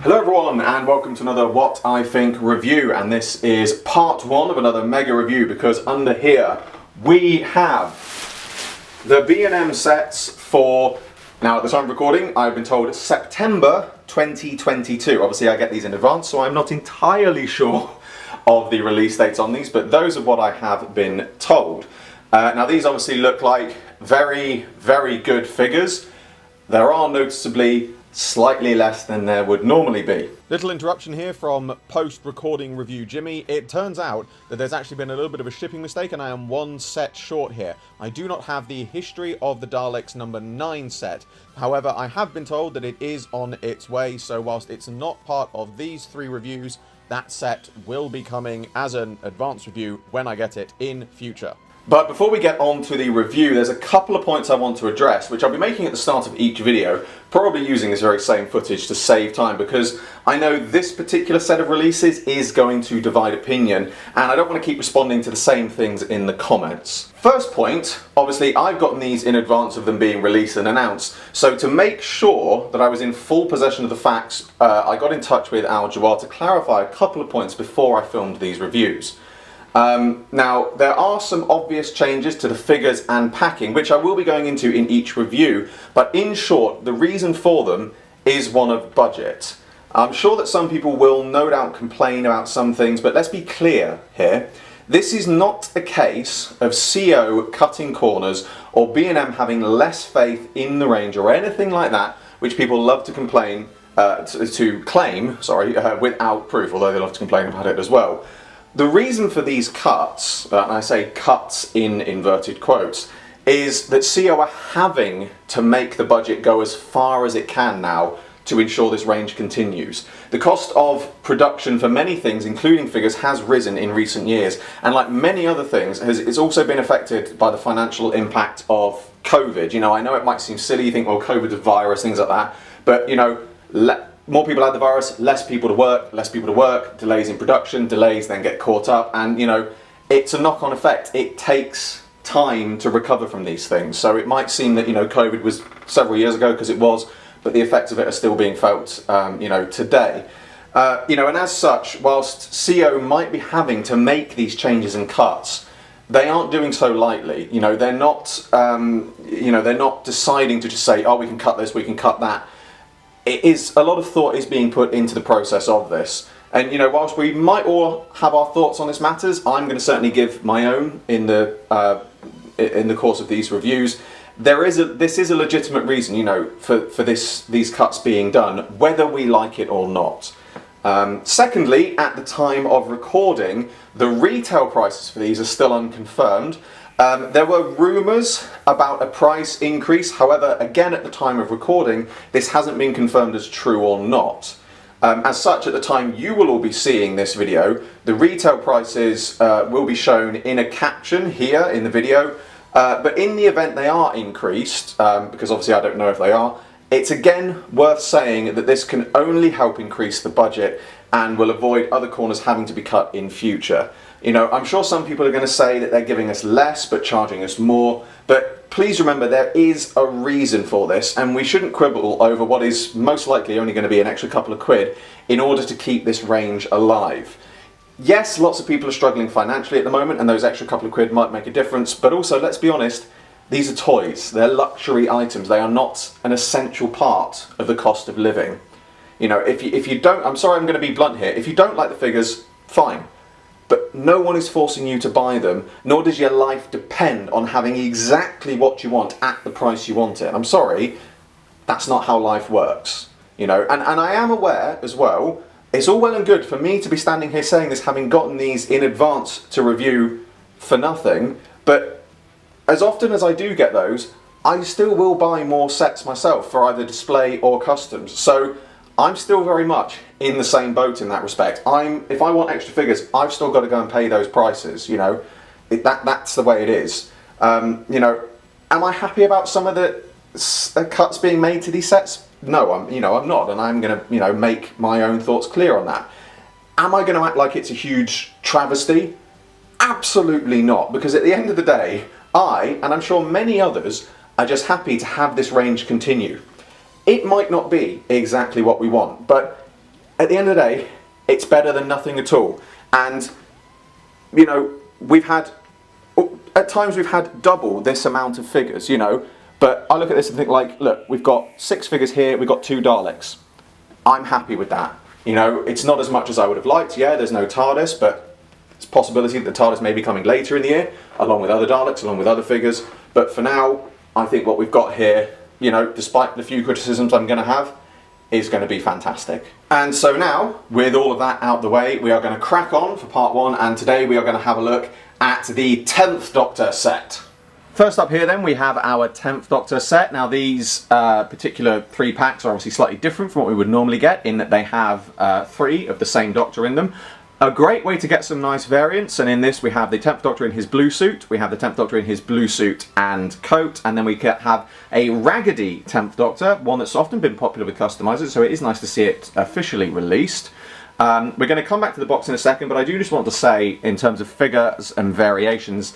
Hello everyone and welcome to another What I Think review, and this is part one of another mega review because under here we have the B&M sets for, now at the time of recording I've been told September 2022. Obviously I get these in advance so I'm not entirely sure of the release dates on these, but those are what I have been told. Now these obviously look like very good figures. There are noticeably slightly less than there would normally be. Little interruption here from post-recording review Jimmy. It turns out that there's actually been a little bit of a shipping mistake and I am one set short here. I do not have the History of the Daleks number 9 set. However, I have been told that it is on its way, so whilst it's not part of these 3 reviews, that set will be coming as an advance review when I get it in future. But before we get on to the review, there's a couple of points I want to address, which I'll be making at the start of each video, probably using this very same footage to save time, because I know this particular set of releases is going to divide opinion, and I don't want to keep responding to the same things in the comments. First point, obviously I've gotten these in advance of them being released and announced, so to make sure that I was in full possession of the facts, I got in touch with Al Jawar to clarify a couple of points before I filmed these reviews. Now, there are some obvious changes to the figures and packing, which I will be going into in each review, but in short, the reason for them is one of budget. I'm sure that some people will no doubt complain about some things, but let's be clear here. This is not a case of CO cutting corners or B&M having less faith in the range or anything like that, which people love to complain, to claim, without proof, although they love to complain about it as well. The reason for these cuts, and I say cuts in inverted quotes, is that CO are having to make the budget go as far as it can now to ensure this range continues. The cost of production for many things, including figures, has risen in recent years, and like many other things, it's also been affected by the financial impact of COVID. You know, I know it might seem silly, you think, well, COVID's a virus, things like that, but you know, more people had the virus, less people to work, delays in production, delays then get caught up, and you know, it's a knock-on effect. It takes time to recover from these things. So it might seem that, you know, COVID was several years ago, because it was, but the effects of it are still being felt, you know, today. You know, and as such, whilst CO might be having to make these changes and cuts, they aren't doing so lightly. You know, they're not, you know, they're not deciding to just say, oh, we can cut this, we can cut that. It is, a lot of thought is being put into the process of this. And you know, whilst we might all have our thoughts on this matters, I'm going to certainly give my own in the course of these reviews. This is a legitimate reason, you know, for these cuts being done, whether we like it or not. Secondly, at the time of recording, the retail prices for these are still unconfirmed. There were rumours about a price increase, however, again at the time of recording, this hasn't been confirmed as true or not. As such, at the time you will all be seeing this video, the retail prices will be shown in a caption here in the video, but in the event they are increased, because obviously I don't know if they are, it's again worth saying that this can only help increase the budget and will avoid other corners having to be cut in future. You know, I'm sure some people are going to say that they're giving us less but charging us more, but please remember there is a reason for this, and we shouldn't quibble over what is most likely only going to be an extra couple of quid in order to keep this range alive. Yes, lots of people are struggling financially at the moment, and those extra couple of quid might make a difference, but also, let's be honest, these are toys, they're luxury items, they are not an essential part of the cost of living. You know, if you don't, I'm sorry I'm going to be blunt here, if you don't like the figures, fine. But no one is forcing you to buy them, nor does your life depend on having exactly what you want at the price you want it. I'm sorry, that's not how life works. You know, and I am aware as well, it's all well and good for me to be standing here saying this, having gotten these in advance to review for nothing, but as often as I do get those, I still will buy more sets myself for either display or customs. So I'm still very much in the same boat in that respect. If I want extra figures, I've still got to go and pay those prices, you know. That's the way it is. You know, am I happy about some of the cuts being made to these sets? No, I'm not, and I'm going to, you know, make my own thoughts clear on that. Am I going to act like it's a huge travesty? Absolutely not, because at the end of the day, I, and I'm sure many others, are just happy to have this range continue. It might not be exactly what we want, but at the end of the day, it's better than nothing at all. And, you know, at times we've had double this amount of figures, you know, but I look at this and think like, look, we've got 6 figures here, we've got 2 Daleks. I'm happy with that. You know, it's not as much as I would have liked. Yeah, there's no TARDIS, but it's a possibility that the TARDIS may be coming later in the year, along with other Daleks, along with other figures. But for now, I think what we've got here, you know, despite the few criticisms I'm going to have, is going to be fantastic. And so now, with all of that out the way, we are going to crack on for part 1, and today we are going to have a look at the 10th Doctor set. First up here then, we have our 10th Doctor set. Now these particular 3 packs are obviously slightly different from what we would normally get, in that they have 3 of the same Doctor in them. A great way to get some nice variants, and in this we have the 10th Doctor in his blue suit, we have the 10th Doctor in his blue suit and coat, and then we have a raggedy 10th Doctor, one that's often been popular with customizers, so it is nice to see it officially released. We're going to come back to the box in a second, but I do just want to say, in terms of figures and variations,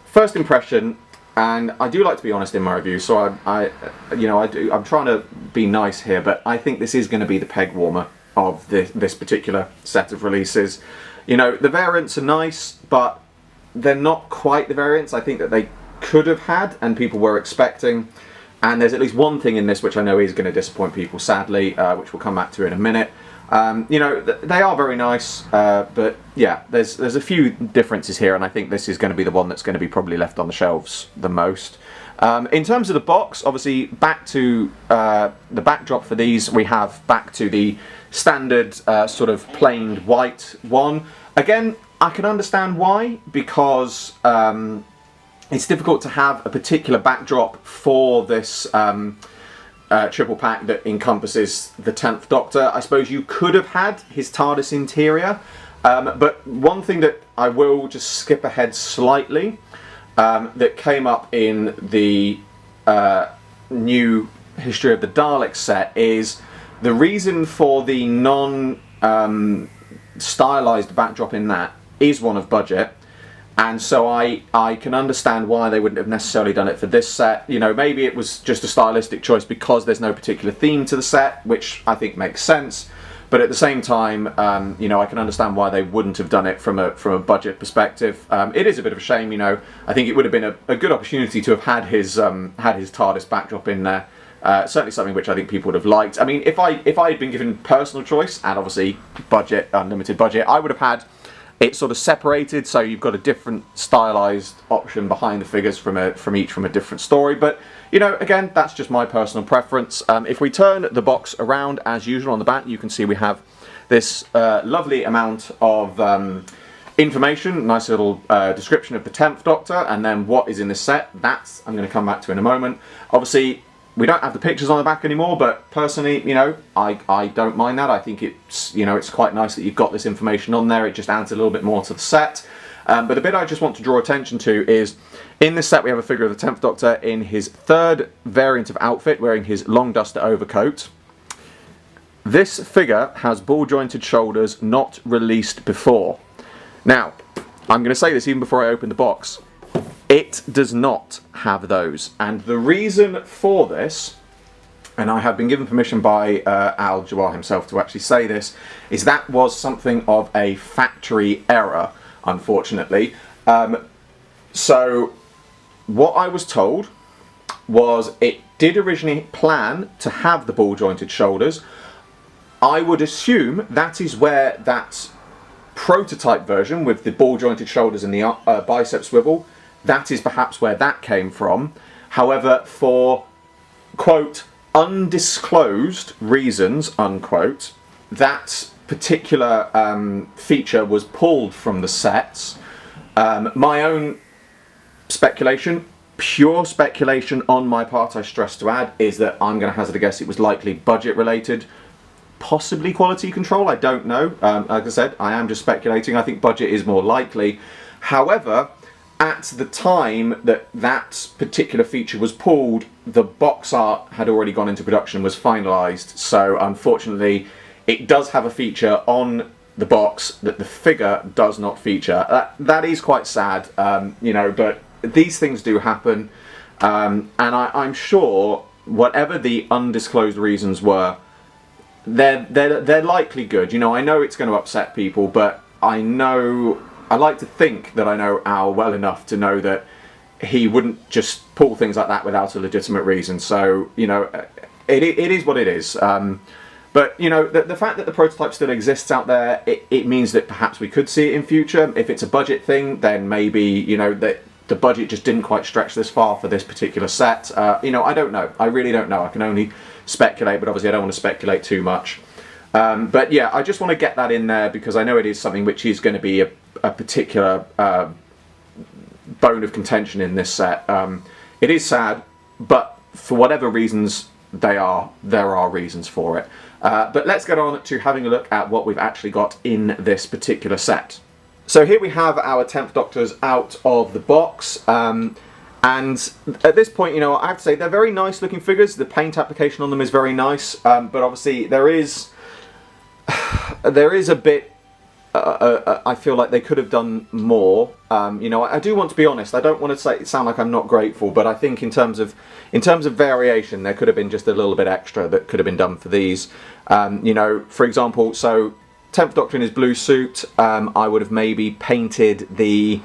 first impression, and I do like to be honest in my review, so I'm trying to be nice here, but I think this is going to be the peg warmer of this particular set of releases. You know, the variants are nice, but they're not quite the variants I think that they could have had and people were expecting. And there's at least one thing in this which I know is going to disappoint people, sadly, which we'll come back to in a minute. You know, they are very nice, but yeah, there's a few differences here, and I think this is going to be the one that's going to be probably left on the shelves the most. In terms of the box, obviously back to the backdrop for these, we have back to the standard sort of planed white one. Again, I can understand why, because it's difficult to have a particular backdrop for this triple pack that encompasses the 10th Doctor. I suppose you could have had his TARDIS interior, but one thing that I will just skip ahead slightly, that came up in the new History of the Daleks set, is the reason for the non-stylized backdrop in that is one of budget. And so I can understand why they wouldn't have necessarily done it for this set. You know, maybe it was just a stylistic choice because there's no particular theme to the set, which I think makes sense. But at the same time, you know, I can understand why they wouldn't have done it from a budget perspective. It is a bit of a shame, you know. I think it would have been a good opportunity to have had his TARDIS backdrop in there. Certainly something which I think people would have liked. I mean, if I had been given personal choice, and obviously budget, unlimited budget, I would have had it sort of separated, so you've got a different stylized option behind the figures from each from a different story. But you know, again, that's just my personal preference. If we turn the box around as usual on the back, you can see we have this lovely amount of information, nice little description of the 10th Doctor, and then what is in this set. That's I'm going to come back to in a moment. Obviously, we don't have the pictures on the back anymore, but personally, you know, I don't mind that. I think it's, you know, it's quite nice that you've got this information on there. It just adds a little bit more to the set. But the bit I just want to draw attention to is, in this set we have a figure of the 10th Doctor in his 3rd variant of outfit, wearing his long duster overcoat. This figure has ball-jointed shoulders not released before. Now, I'm going to say this even before I open the box. It does not have those, and the reason for this, and I have been given permission by Al Jawar himself to actually say this, is that was something of a factory error, unfortunately. So what I was told was it did originally plan to have the ball-jointed shoulders. I would assume that is where that prototype version with the ball-jointed shoulders and the bicep swivel, that is perhaps where that came from. However, for, quote, undisclosed reasons, unquote, that particular feature was pulled from the sets. My own speculation, pure speculation on my part, I stress to add, is that I'm going to hazard a guess it was likely budget related, possibly quality control, I don't know. Like I said, I am just speculating. I think budget is more likely. However, at the time that that particular feature was pulled, the box art had already gone into production, was finalised, so unfortunately it does have a feature on the box that the figure does not feature. That is quite sad, you know, but these things do happen, and I'm sure whatever the undisclosed reasons were, they're likely good. You know, I know it's going to upset people, but I like to think that I know Al well enough to know that he wouldn't just pull things like that without a legitimate reason. So, you know, it is what it is. But, you know, the fact that the prototype still exists out there, it means that perhaps we could see it in future. If it's a budget thing, then maybe, you know, that the budget just didn't quite stretch this far for this particular set. You know, I don't know. I really don't know. I can only speculate, but obviously I don't want to speculate too much. But yeah, I just want to get that in there because I know it is something which is going to be a particular bone of contention in this set. It is sad, but for whatever reasons there are reasons for it. But let's get on to having a look at what we've actually got in this particular set. So here we have our 10th Doctors out of the box. And at this point, you know, I have to say they're very nice looking figures. The paint application on them is very nice. But obviously there is a bit, I feel like they could have done more. You know, I do want to be honest. I don't want to sound like I'm not grateful, but I think in terms of variation, there could have been just a little bit extra that could have been done for these. You know, for example, so 10th Doctor in his blue suit, I would have maybe painted the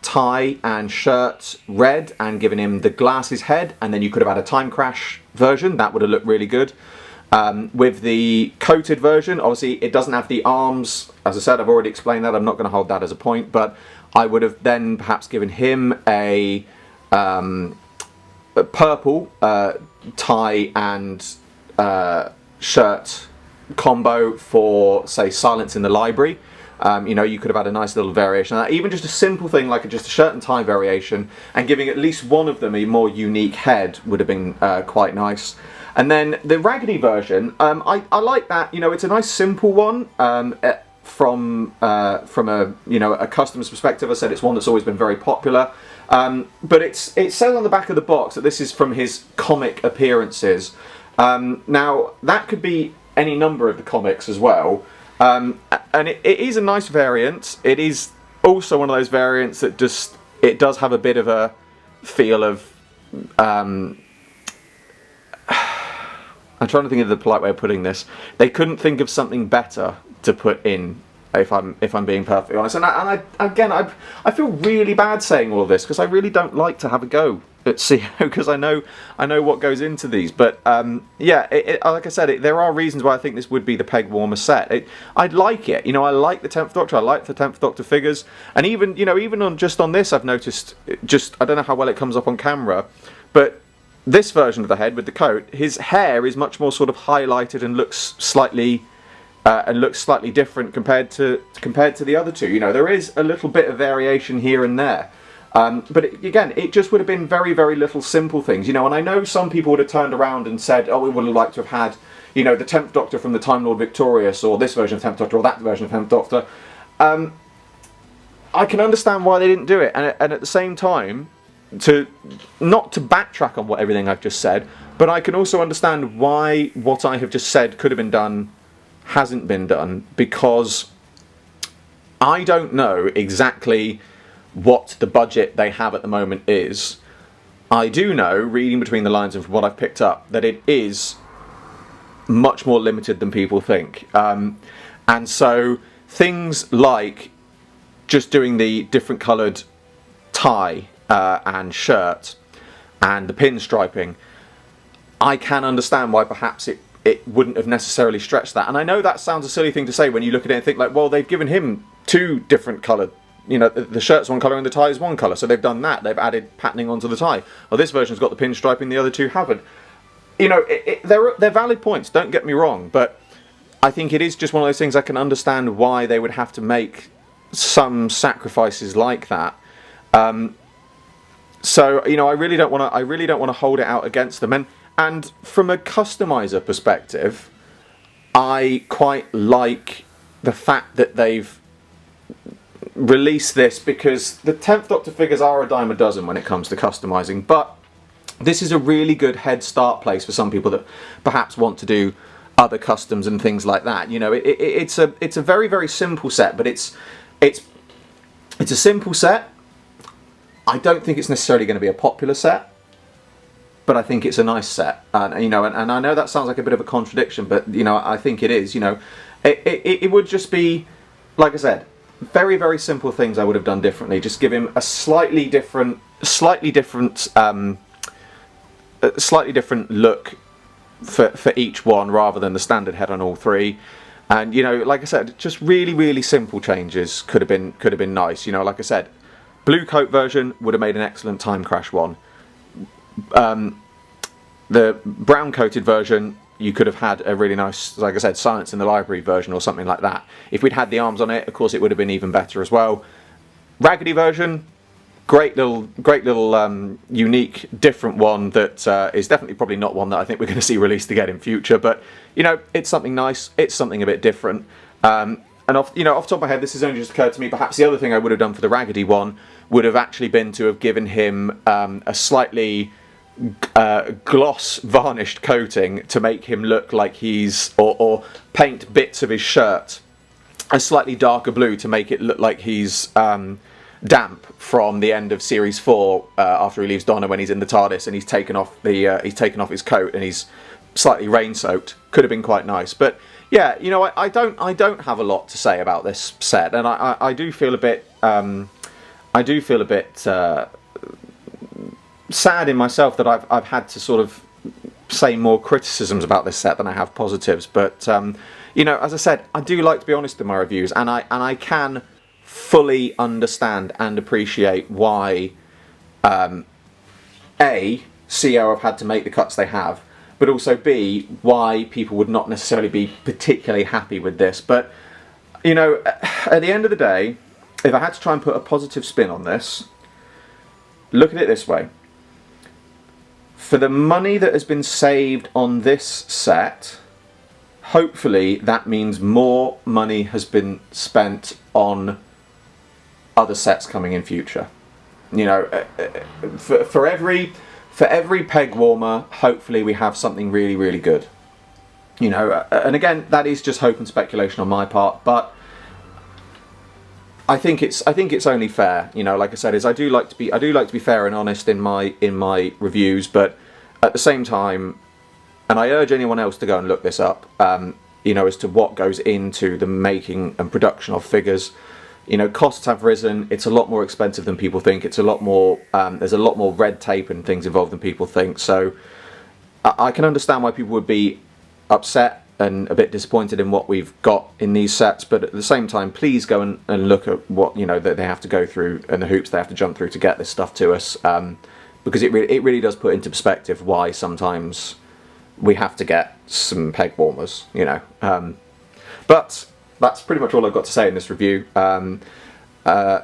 tie and shirt red and given him the glasses head, and then you could have had a time crash version. That would have looked really good. With the coated version, obviously it doesn't have the arms. As I said, I've already explained that. I'm not going to hold that as a point, but I would have then perhaps given him a purple tie and shirt combo for, say, Silence in the Library. You know, you could have had a nice little variation of that. Even just a simple thing like just a shirt and tie variation and giving at least one of them a more unique head would have been quite nice. And then the Raggedy version, I like that. You know, it's a nice simple one from a, you know, a customer's perspective. I said it's one that's always been very popular. But it says on the back of the box that this is from his comic appearances. Now, that could be any number of the comics as well. And it is a nice variant. It is also one of those variants that just, it does have a bit of a feel of, I'm trying to think of the polite way of putting this. They couldn't think of something better to put in, if I'm being perfectly honest. And I feel really bad saying all of this because I really don't like to have a go at CO because I know what goes into these. But yeah, like I said, there are reasons why I think this would be the peg warmer set. I'd like it. You know, I like the 10th Doctor. I like the 10th Doctor figures. And even, you know, even on this, I've noticed I don't know how well it comes up on camera, but this version of the head with the coat, his hair is much more sort of highlighted and looks slightly different compared to the other two. You know, there is a little bit of variation here and there. But again, it just would have been very, very little simple things, you know, and I know some people would have turned around and said, oh, we would have liked to have had, you know, the 10th Doctor from the Time Lord Victorious, or this version of 10th Doctor, or that version of 10th Doctor. I can understand why they didn't do it, and at the same time, not to backtrack on everything I've just said, but I can also understand why what I have just said could have been done hasn't been done, because I don't know exactly what the budget they have at the moment is. I do know, reading between the lines of what I've picked up, that it is much more limited than people think. And so things like just doing the different coloured tie and shirt and the pinstriping, I can understand why perhaps it wouldn't have necessarily stretched that. And I know that sounds a silly thing to say when you look at it and think like, well, they've given him two different coloured, you know, the shirt's one colour and the tie is one colour, so they've done that. They've added patterning onto the tie. Well, this version's got the pinstriping, the other two haven't. You know, they're valid points, don't get me wrong, but I think it is just one of those things I can understand why they would have to make some sacrifices like that. So, you know, I really don't want to hold it out against them. And from a customizer perspective, I quite like the fact that they've released this, because the 10th Doctor figures are a dime a dozen when it comes to customizing, but this is a really good head start place for some people that perhaps want to do other customs and things like that. You know, it's a very, very simple set, but it's a simple set. I don't think it's necessarily going to be a popular set. but I think it's a nice set. And you know, and I know that sounds like a bit of a contradiction, but you know, I think it is. You know, it would just be, like I said, very, very simple things I would have done differently. Just give him a slightly different look for each one, rather than the standard head on all three. And you know, like I said, just really, really simple changes could have been nice. You know, like I said, blue coat version would have made an excellent time crash one. The brown coated version, you could have had a really nice, like I said, Silence in the Library version or something like that. If we'd had the arms on it, of course, it would have been even better as well. Raggedy version, great little unique, different one that is definitely probably not one that I think we're going to see released again in future. But you know, it's something nice. It's something a bit different. And off the top of my head, this has only just occurred to me. Perhaps the other thing I would have done for the Raggedy one would have actually been to have given him a slightly gloss varnished coating to make him look like he's, or paint bits of his shirt a slightly darker blue to make it look like he's damp from the end of series 4 after he leaves Donna when he's in the TARDIS and he's taken off his coat and he's slightly rain soaked. Could have been quite nice. But yeah, you know, I don't have a lot to say about this set, and I do feel a bit sad in myself that I've had to sort of say more criticisms about this set than I have positives. But you know, as I said, I do like to be honest in my reviews, and I can fully understand and appreciate why A, CO have had to make the cuts they have, but also B, why people would not necessarily be particularly happy with this. But you know, at the end of the day, if I had to try and put a positive spin on this, look at it this way. For the money that has been saved on this set, hopefully that means more money has been spent on other sets coming in future. You know, for every peg warmer, hopefully we have something really, really good. You know, and again, that is just hope and speculation on my part, but I think it's only fair. You know, like I said, I do like to be fair and honest in my reviews, but at the same time, and I urge anyone else to go and look this up, you know, as to what goes into the making and production of figures. You know, costs have risen. It's a lot more expensive than people think. It's a lot more. There's a lot more red tape and things involved than people think. So I can understand why people would be upset and a bit disappointed in what we've got in these sets. But at the same time, please go and look at what, you know, that they have to go through and the hoops they have to jump through to get this stuff to us. Because it really does put into perspective why sometimes we have to get some peg warmers, you know. But that's pretty much all I've got to say in this review. I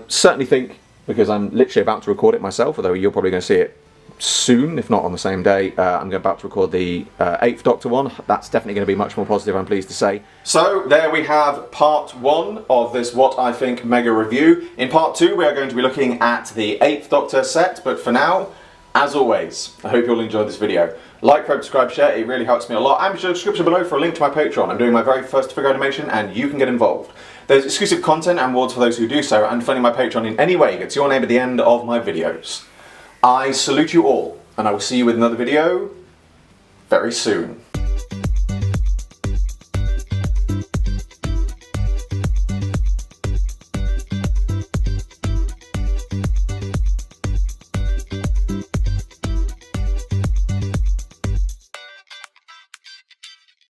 certainly think, because I'm literally about to record it myself, although you're probably going to see it soon, if not on the same day, I'm about to record the 8th Doctor one. That's definitely going to be much more positive, I'm pleased to say. So there we have part 1 of this What I Think mega review. In part 2 we are going to be looking at the 8th Doctor set, but for now, as always, I hope you all enjoyed this video. Like, subscribe, share, it really helps me a lot. And be sure to description below for a link to my Patreon. I'm doing my very first figure animation and you can get involved. There's exclusive content and rewards for those who do so, and funding my Patreon in any way gets your name at the end of my videos. I salute you all, and I will see you with another video very soon.